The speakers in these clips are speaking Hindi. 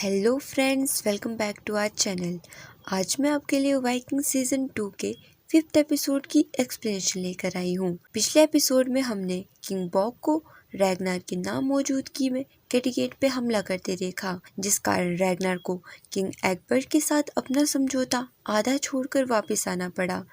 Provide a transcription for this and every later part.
Hello friends, welcome back to our channel. आज मैं आपके लिए वाइकिंग सीजन 2 के 5th एपिसोड की एक्सप्लेनेशन लेकर आई हूँ। पिछले एपिसोड में हमने किंग बॉग को रैगनार की नामौजूदगी में कैटिगेट पे हमला करते देखा, जिस कारण रैगनार को किंग एग्बर्ट के साथ अपना समझौता आधा छोड़कर वापस आना पड़ा।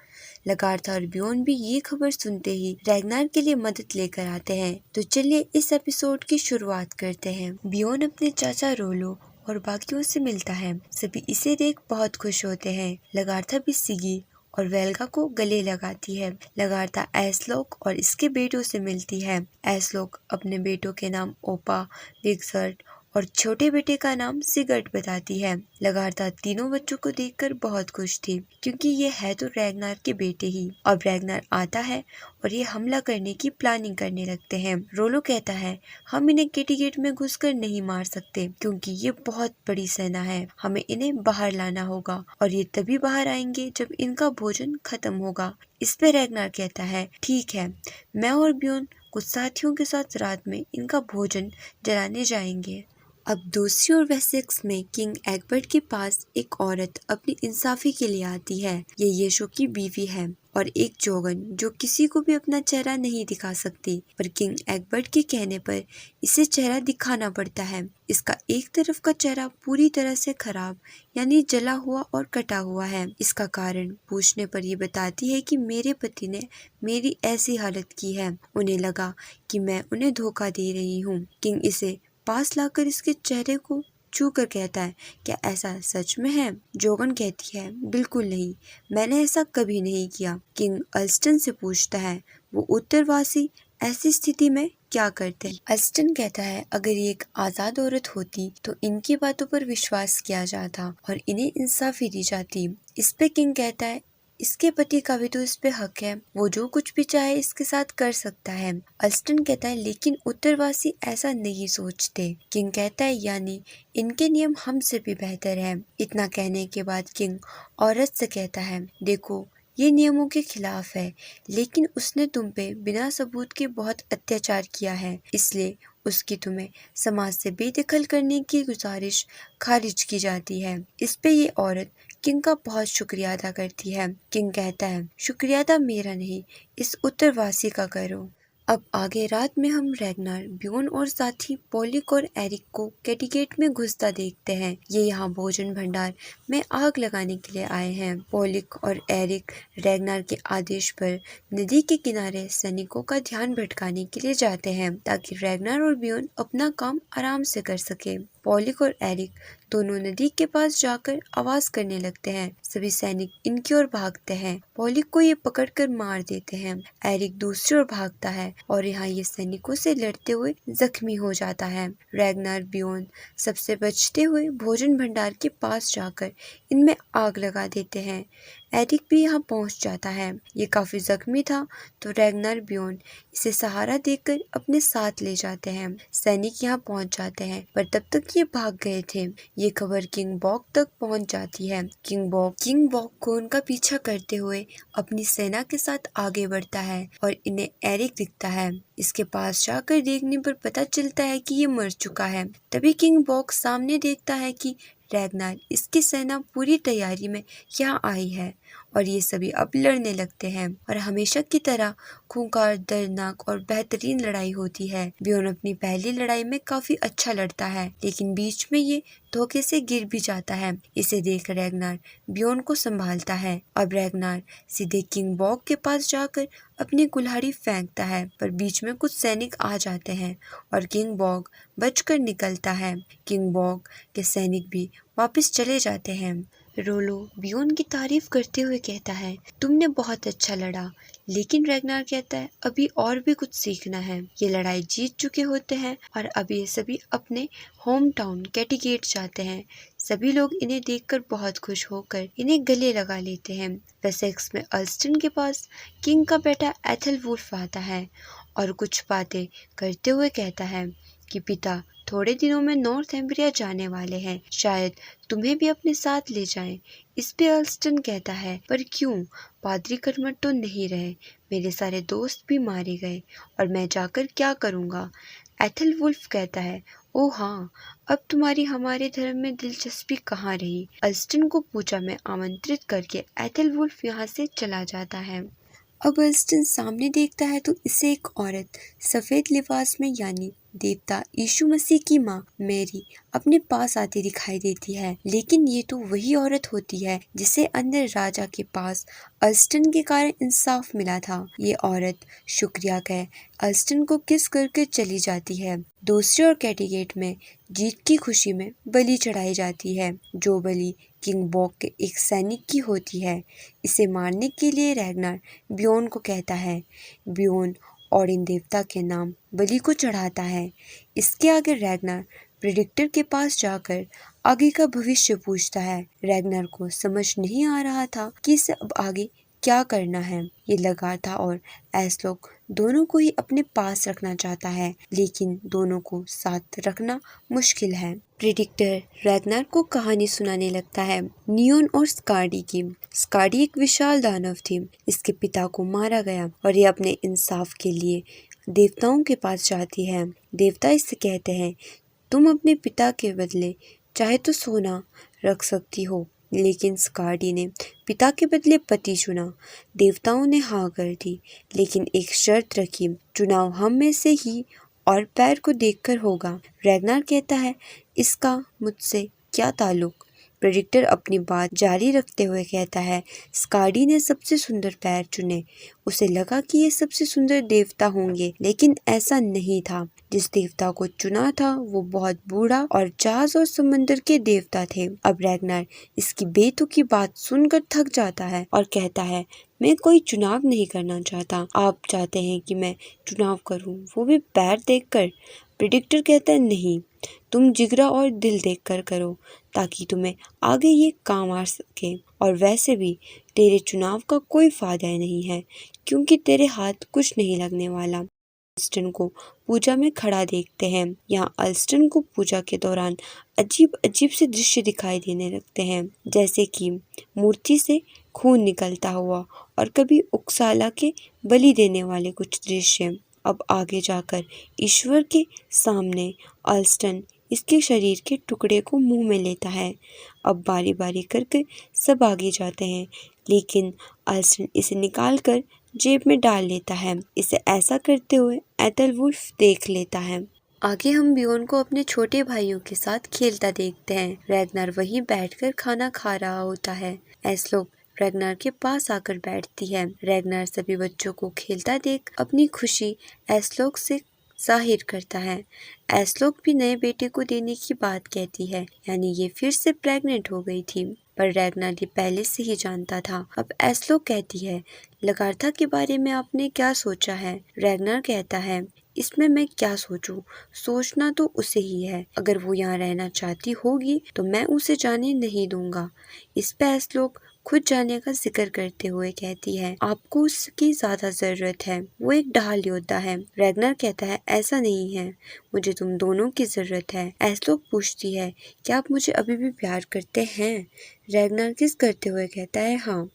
लगातार और बियॉन भी ये खबर सुनते ही रैगनार के लिए मदद लेकर आते हैं। तो चलिए इस एपिसोड की शुरुआत करते हैं। बियॉन अपने चाचा रोलो और बाकियों से मिलता है। सभी इसे देख बहुत खुश होते हैं। लगार्था भी सिगी और वेल्गा को गले लगाती है। लगार्था एस्लोक और इसके बेटों से मिलती है। एस्लोक अपने बेटों के नाम ओपा, विक्सर्ट और छोटे बेटे का नाम सिगर्ट बताती है। लगार्था तीनों बच्चों को देखकर बहुत खुश थी, क्योंकि ये है तो रैगनार के बेटे ही। अब रैगनार आता है और ये हमला करने की प्लानिंग करने लगते हैं। रोलो कहता है, हम इन्हें कैटिगेट में घुसकर नहीं मार सकते, क्योंकि ये बहुत बड़ी सेना है। हमें इन्हें बाहर लाना होगा और ये तभी बाहर आएंगे जब इनका भोजन खत्म होगा। इस पे रैगनार कहता है, ठीक है, मैं और बियॉन कुछ साथियों के साथ रात में इनका भोजन जलाने जाएंगे। अब दूसरी ओर वेसेक्स में किंग एग्बर्ट के पास एक औरत अपनी इंसाफी के लिए आती है। ये यीशु की बीवी है और एक जोगन जो किसी को भी अपना चेहरा नहीं दिखा सकती, पर किंग एग्बर्ट के कहने पर इसे चेहरा दिखाना पड़ता है। इसका एक तरफ का चेहरा पूरी तरह से खराब यानी जला हुआ और कटा हुआ है। इसका कारण पूछने पर ये बताती है कि मेरे पति ने मेरी ऐसी हालत की है, उन्हें लगा कि मैं उन्हें धोखा दे रही हूँ। किंग इसे पास लाकर इसके चेहरे को छू कर कहता है, क्या ऐसा सच में है? जोगन कहती है, बिल्कुल नहीं, मैंने ऐसा कभी नहीं किया। किंग अल्स्टन से पूछता है, वो उत्तरवासी ऐसी स्थिति में क्या करते हैं? अल्स्टन कहता है, अगर ये एक आजाद औरत होती तो इनकी बातों पर विश्वास किया जाता और इन्हें इंसाफी दी जाती। इस पे किंग कहता है, इसके पति का भी तो इस पे हक है, वो जो कुछ भी चाहे इसके साथ कर सकता है। अल्स्टन कहता है, लेकिन उत्तरवासी ऐसा नहीं सोचते। किंग कहता है, यानी इनके नियम हमसे भी बेहतर है। इतना कहने के बाद किंग औरत से कहता है, देखो ये नियमों के खिलाफ है, लेकिन उसने तुम पे बिना सबूत के बहुत अत्याचार किया है, इसलिए उसकी तुम्हें समाज से बेदखल करने की गुजारिश खारिज की जाती है। इस पे ये औरत किंग का बहुत शुक्रिया अदा करती है। किंग कहता है, शुक्रिया अदा मेरा नहीं, इस उत्तरवासी का करो। अब आगे रात में हम रैगनार, बियॉन और साथी पॉलिक और एरिक को कैटिगेट में घुसता देखते हैं। ये यहाँ भोजन भंडार में आग लगाने के लिए आए हैं। पॉलिक और एरिक रैगनार के आदेश पर नदी के किनारे सैनिकों का ध्यान भटकाने के लिए जाते हैं, ताकि रैगनार और बियॉन अपना काम आराम से कर सके। पॉलिक और एरिक दोनों नदी के पास जाकर आवाज करने लगते हैं। सभी सैनिक इनकी ओर भागते हैं। पॉलिक को ये पकड़कर मार देते हैं। एरिक दूसरी ओर भागता है और यहाँ ये सैनिकों से लड़ते हुए जख्मी हो जाता है। रैगनार, बियॉन सबसे बचते हुए भोजन भंडार के पास जाकर इनमें आग लगा देते हैं। एरिक भी यहाँ पहुंच जाता है। ये काफी जख्मी था, तो रैगनार, बियॉन इसे सहारा देकर अपने साथ ले जाते हैं। सैनिक यहाँ पहुंच जाते हैं, पर तब तक ये भाग गए थे। ये खबर किंग बॉग तक पहुंच जाती है। किंग बॉग को उनका पीछा करते हुए अपनी सेना के साथ आगे बढ़ता है और इन्हें एरिक दिखता है। इसके पास जाकर देखने पर पता चलता है कि ये मर चुका है। तभी किंग बॉग सामने देखता है कि रैगनार, इसकी सेना पूरी तैयारी में यहाँ आई है और ये सभी अब लड़ने लगते हैं और हमेशा की तरह खूंखार, दर्दनाक और बेहतरीन लड़ाई होती है। बियॉन अपनी पहली लड़ाई में काफी अच्छा लड़ता है, लेकिन बीच में ये धोखे से गिर भी जाता है। इसे देख रैगनार बियॉन को संभालता है। अब रैगनार सीधे किंग बॉग के पास जाकर अपनी कुल्हाड़ी फेंकता है, पर बीच में कुछ सैनिक आ जाते हैं और किंग बॉग बचकर निकलता है। किंग बॉग के सैनिक भी वापस चले जाते हैं। रोलो बियॉन की तारीफ करते हुए कहता है, तुमने बहुत अच्छा लड़ा, लेकिन रैगनार कहता है, अभी और भी कुछ सीखना है। ये लड़ाई जीत चुके होते हैं और अब ये सभी अपने होम टाउन कैटिगेट जाते हैं। सभी लोग इन्हें देखकर बहुत खुश होकर इन्हें गले लगा लेते हैं। वेसेक्स में अल्स्टन के पास किंग का बेटा एथलवुल्फ आता है और कुछ बातें करते हुए कहता है कि पिता थोड़े दिनों में नॉर्थ एम्ब्रिया जाने वाले हैं, शायद तुम्हें भी अपने साथ ले जाएं। इस पे अल्स्टन कहता है, पर क्यों? पादरी कर्मठ तो नहीं रहे, मेरे सारे दोस्त भी मारे गए और मैं जाकर क्या करूँगा? एथलवुल्फ कहता है, ओ हाँ, अब तुम्हारी हमारे धर्म में दिलचस्पी कहाँ रही। अल्स्टन को पूजा में आमंत्रित करके एथेलवुल्फ यहाँ से चला जाता है। अब अल्स्टन सामने देखता है तो इसे एक औरत सफेद लिबास में यानी देवता यीशु मसीह की माँ मैरी अपने पास आती दिखाई देती है। लेकिन ये तो वही औरत होती है जिसे अंदर राजा के पास अल्स्टन के कारण इंसाफ मिला था। ये औरत शुक्रिया कह अल्स्टन को किस करके चली जाती है। दूसरी ओर कैटीगेट में जीत की खुशी में बलि चढ़ाई जाती है, जो बलि किंग बॉक के एक सैनिक की होती है। इसे मारने के लिए रैगनार बियोन को कहता है। बियोन ओडिन देवता के नाम बलि को चढ़ाता है। इसके आगे रैगनार प्रेडिक्टर के पास जाकर आगे का भविष्य पूछता है। रैगनार को समझ नहीं आ रहा था कि इसे अब आगे क्या करना है। ये लगाथा और एस्लोक दोनों को ही अपने पास रखना चाहता है, लेकिन दोनों को साथ रखना मुश्किल है। प्रेडिक्टर रैगनार को कहानी सुनाने लगता है नियोन और स्कार्डी की। स्कार्डी एक विशाल दानव थी। इसके पिता को मारा गया और ये अपने इंसाफ के लिए देवताओं के पास जाती है। देवता इससे कहते हैं, तुम अपने पिता के बदले चाहे तो सोना रख सकती हो। लेकिन स्कार्डी ने पिता के बदले पति चुना। देवताओं ने हाँ कर दी, लेकिन एक शर्त रखी, चुनाव हम में से ही और पैर को देखकर होगा। रैगनार कहता है, इसका मुझसे क्या ताल्लुक। प्रेडिक्टर अपनी बात जारी रखते हुए कहता है, स्कार्डी ने सबसे सुंदर पैर चुने। उसे लगा कि ये सबसे सुंदर देवता होंगे, लेकिन ऐसा नहीं था। जिस देवता को चुना था वो बहुत बूढ़ा और जहाज और समंदर के देवता थे। अब रैगनार इसकी बेतुकी बात सुनकर थक जाता है और कहता है, मैं कोई चुनाव नहीं करना चाहता। आप चाहते हैं कि मैं चुनाव करूं, वो भी पैर देखकर। प्रेडिक्टर कहता है, नहीं, तुम जिगरा और दिल देखकर करो, ताकि तुम्हें आगे ये काम आ सके। और वैसे भी तेरे चुनाव का कोई फायदा नहीं है, क्योंकि तेरे हाथ कुछ नहीं लगने वाला। अल्स्टन को पूजा में खड़ा देखते हैं। यहाँ अल्स्टन को पूजा के दौरान अजीब अजीब से दृश्य दिखाई देने लगते हैं, जैसे कि मूर्ति से खून निकलता हुआ और कभी उकसाला के बलि देने वाले कुछ दृश्य। अब आगे जाकर ईश्वर के सामने अल्स्टन इसके शरीर के टुकड़े को मुंह में लेता है। अब बारी बारी करके सब आगे जाते हैं, लेकिन अल्स्टन इसे निकालकर जेब में डाल लेता है। इसे ऐसा करते हुए एथेलवुल्फ देख लेता है। आगे हम बियोन को अपने छोटे भाइयों के साथ खेलता देखते हैं। रैगनार वहीं बैठकर खाना खा रहा होता है। एस्लोक रैगनार के पास आकर बैठती है। रैगनार सभी बच्चों को खेलता देख अपनी खुशी एस्लोक से जाहिर करता है। एस्लोक भी नए बेटे को देने की बात कहती है, यानी ये फिर से प्रेग्नेंट हो गई थी। पर रैगनार ये पहले से ही जानता था। अब एस्लोक कहती है, लगाथा के बारे में आपने क्या सोचा है। रैगनार कहता है, इसमें मैं क्या सोचूं, सोचना तो उसे ही है। अगर वो यहाँ रहना चाहती होगी तो मैं उसे जाने नहीं दूंगा। इस पे एस्लोक खुद जाने का जिक्र करते हुए कहती है, आपको उसकी ज्यादा जरूरत है, वो एक ढाल योद्धा है। रैगनार कहता है, ऐसा नहीं है, मुझे तुम दोनों की जरूरत है। एस्लोक पूछती है, क्या आप मुझे अभी भी प्यार करते हैं। रैगनार किस करते हुए कहता है, हाँ।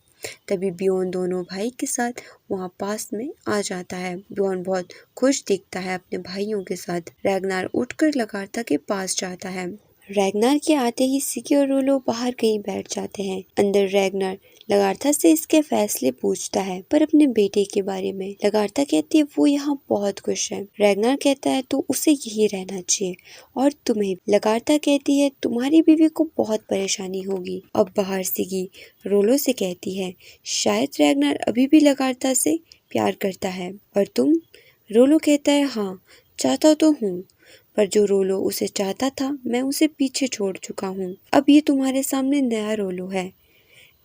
तभी बियोन दोनों भाई के साथ वहाँ पास में आ जाता है। बियोन बहुत खुश दिखता है अपने भाइयों के साथ। रैगनार उठकर लगाथा के पास जाता है। रैगनार के आते ही सिगी और रोलो बाहर कहीं बैठ जाते हैं। अंदर रैगनार लगाथा से इसके फैसले पूछता है, पर अपने बेटे के बारे में। लगाथा कहती है वो यहाँ बहुत खुश है। रैगनार कहता है तो उसे यही रहना चाहिए, और तुम्हें। लगाथा कहती है तुम्हारी बीवी को बहुत परेशानी होगी। अब बाहर सिगी रोलो से कहती है, शायद रैगनार अभी भी लगाथा से प्यार करता है, और तुम। रोलो कहता है, हाँ, चाहता तो हूँ, पर जो रोलो उसे चाहता था मैं उसे पीछे छोड़ चुका हूँ। अब ये तुम्हारे सामने नया रोलो है।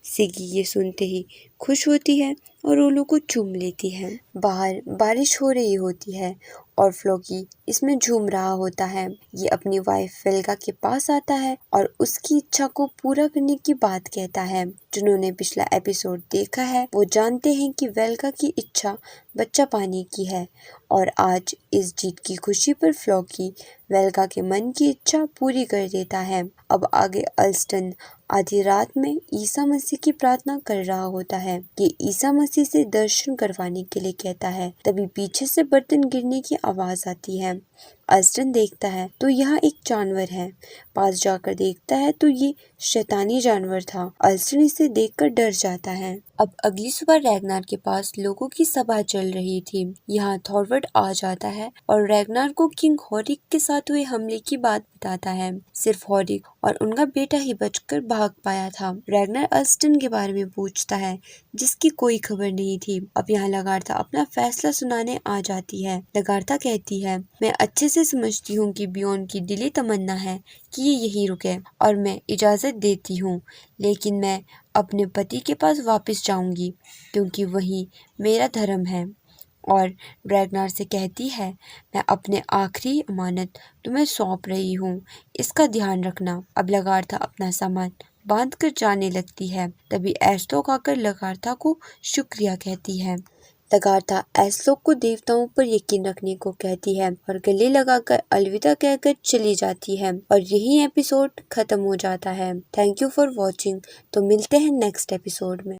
सिगी ये सुनते ही खुश होती है और रोलो को चूम लेती है। बाहर बारिश हो रही होती है और फ्लोकी इसमें झूम रहा होता है। ये अपनी वाइफ वेल्गा के पास आता है और उसकी इच्छा को पूरा करने की बात कहता है। जिन्होंने पिछला एपिसोड देखा है वो जानते हैं कि वेल्गा की इच्छा बच्चा पाने की है, और आज इस जीत की खुशी पर फ्लोकी वेल्गा के मन की इच्छा पूरी कर देता है। अब आगे अल्स्टन आधी रात में ईसा मसीह की प्रार्थना कर रहा होता है। ये ईसा मसीह से दर्शन करवाने के लिए कहता है। तभी पीछे से बर्तन गिरने की आवाज आती है। अस्टन देखता है तो यहाँ एक जानवर है। पास जाकर देखता है तो ये शैतानी जानवर था। अस्टन इसे देखकर डर जाता है। अब अगली सुबह रैगनार के पास लोगों की सभा चल रही थी। यहाँ थॉरवर्ड आ जाता है और रैगनार को किंग हॉरिक के साथ हुए हमले की बात बताता है। सिर्फ हॉरिक और उनका बेटा ही बचकर भाग पाया था। रैगनार अस्टन के बारे में पूछता है जिसकी कोई खबर नहीं थी। अब यहाँ लगार्था अपना फैसला सुनाने आ जाती है। लगार्था कहती है, मैं अच्छे से समझती हूँ कि बियॉन की दिली तमन्ना है कि ये यहीं रुके और मैं इजाज़त देती हूँ, लेकिन मैं अपने पति के पास वापस जाऊंगी क्योंकि वही मेरा धर्म है। और रैगनार से कहती है, मैं अपने आखिरी अमानत तुम्हें सौंप रही हूँ, इसका ध्यान रखना। अब लगार्था अपना सामान बांध कर जाने लगती है। तभी एस्लोक आकर लगार्था को शुक्रिया कहती है। लगार्था एस्लोक को देवताओं पर यकीन रखने को कहती है और गले लगाकर अलविदा कहकर चली जाती है और यही एपिसोड खत्म हो जाता है। Thank you for watching. तो मिलते हैं नेक्स्ट एपिसोड में।